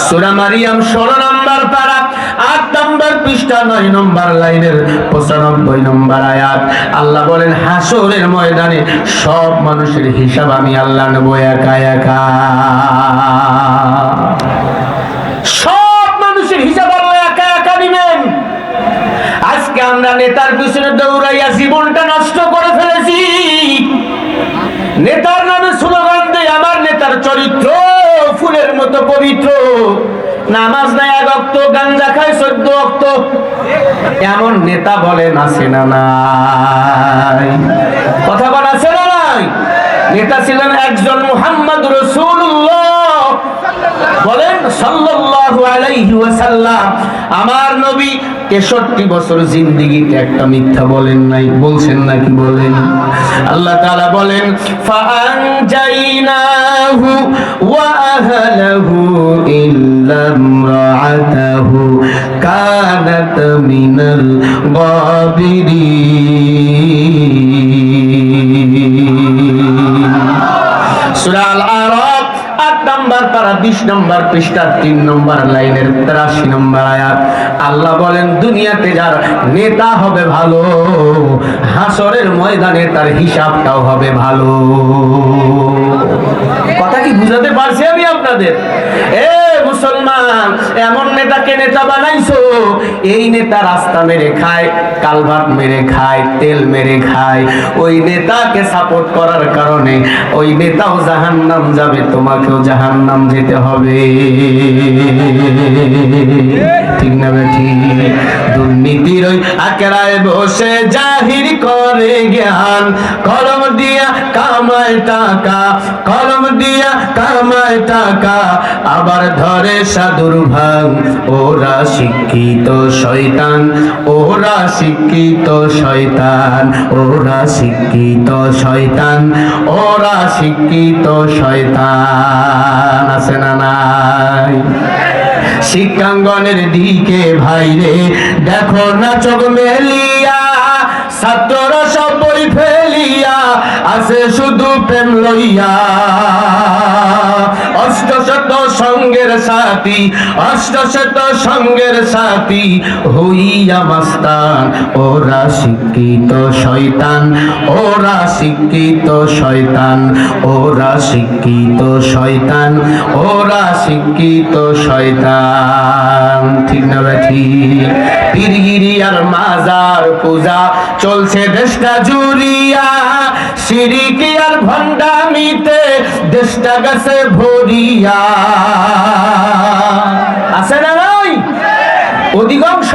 সূরা মারিয়াম 16 নম্বর পারা 8 নম্বর পৃষ্ঠা 9 নম্বর লাইনের 95 নম্বর আয়াত। আল্লাহ বলেন হাসরের ময়দানে সব মানুষের হিসাব আমি আল্লাহ নেব একা একা। সব মানুষের হিসাব আল্লাহ একা একা নেবেন। আজকে আমরা নেতার পিছনে দৌড়াইয়া জীবনটা নষ্ট করে ফেলেছি। নেতার নামে স্লোগান দেয় আমার নেতার চরিত্র ফুলের মতো পবিত্র, নামাজ নাই 1 ওয়াক্ত, গাঞ্জা খায় 14 ওয়াক্ত। এমন নেতা বলেন আছে না নাই? কথা বল আছে না নাই? নেতা ছিলেন একজন মুহাম্মদ রাসূলুল্লাহ, বলেন সাল্লাল্লাহু আলাইহি ওয়াসাল্লাম। আমার নবী 63 বছর জিন্দেগিতে একটা মিথ্যা বলেন নাই, বলছেন নাকি বলেন? আল্লাহ তাআলা বলেন ফাআনজাইনাহু ওয়া আহলাহু ইল্লা ইমরাআতাহু কানাত মিনাল গাবিরিন। সূরা আল-আরাফ 8 নম্বর পারা 20 নম্বর পৃষ্ঠা 3 নম্বর লাইনের 83 নম্বর আয়াত। আল্লাহ বলেন দুনিয়াতে যার নেতা হবে ভালো, হাসরের ময়দানে তার হিসাবটাও হবে ভালো। কথা কি বুঝাতে পারছি আমি আপনাদের? এ মুসলমান, এমন নেতাকে নেতা বানাইছো, এই নেতা রাস্তা মেরে খায়, কালভার্ট মেরে খায়, তেল মেরে খায়। ওই নেতাকে সাপোর্ট করার কারণে ওই নেতাও জাহান্নাম যাবে, তোমাকেও জাহান্নাম যেতে হবে। ঠিক না বেঠি? দুর্নীতির ওই আখেরায় বসে জাহির করে জ্ঞান, কলম দিয়া কামায় টাকা, কলম দিয়া কামায় টাকা, আবার ধরে সাধুর ভাগ। ওরা শিক্ষিত শয়তান, ওরা শিক্ষিত শয়তান, ওরা শিক্ষিত শয়তান, ওরা শিক্ষিত শয়তান। আছে না নাই? শিক্ষাঙ্গনের দিকে ভাইরে দেখো না চোখ মেলিয়া, ছাত্ররা সব বই ফেলিয়া আছে শুধু প্রেম লইয়া। অষ্টশত সঙ্গের সাথী, অষ্টশত সঙ্গের সাথী হইয়া মাস্তান। ওরা শিক্ষিত শয়তান, ওরা শিক্ষিত শয়তান, ওরা শিক্ষিত শয়তান, ওরা শিক্ষিত শয়তান। ঠিক না বেঠি? পীরগিরি আর মাজার পূজা চলছে দেশটা জুড়িয়া, শিরিকি আর ভণ্ডামিতে দেশটা গেছে ভরিয়া। আছে না নাই? অধিকাংশ